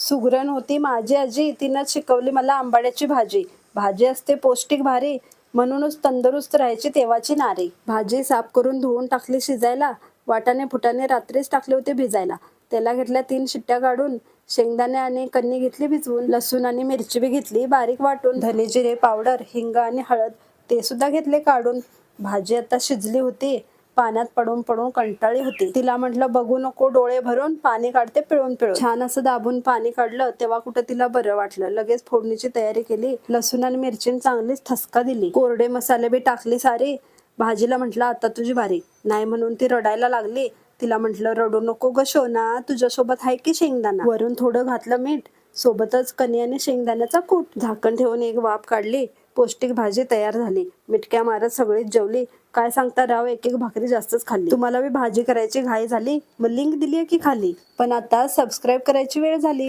सुगरण होती माझी आजी, तिनंच शिकवली मला आंबाड्याची भाजी. भाजी असते पौष्टिक भारी, म्हणूनच तंदुरुस्त राहायची तेव्हाची नारी. भाजी साफ करून धुवून टाकली शिजायला. वाटाणे फुटाणे रात्रीच टाकले होते भिजायला. त्याला घेतल्या 3 शिट्ट्या काढून. शेंगदाणे आणि कण्णी घेतली भिजवून. लसूण आणि मिरची बी घेतली बारीक वाटून. धने जिरे पावडर, हिंग आणि हळद ते सुद्धा घेतले काढून. भाजी आता शिजली होती. पाण्यात पडून पडून कंटाळी होती. तिला म्हटलं बघू नको डोळे भरून, पाणी काढते पिळून पिळून. छान असं दाबून पाणी काढलं तेव्हा कुठं तिला बरं वाटलं. लगेच फोडणीची तयारी केली. लसूण आणि मिरचीने चांगलीच ठसका दिली. कोरडे मसाले बी टाकले सारे. भाजीला म्हटलं आता तुझी बारी. नाही म्हणून ती रडायला लागली. तिला म्हटलं रडू नको ग शोना, तुझ्यासोबत आहे की शेंगदाणा. वरून थोडं घातलं मीठ, सोबतच कणी आणि शेंगदाण्याचा कूट. झाकण ठेवून एक वाफ काढली. पौष्टिक भाजी तयार झाली. मिटक्या मारत सगळीच जेवली. काय सांगता राव, एक भाकरी जास्तच खाल्ली. तुम्हाला बी भाजी करायची घाई झाली, मग लिंक दिली आहे की खाली. पण आता सबस्क्राईब करायची वेळ झाली.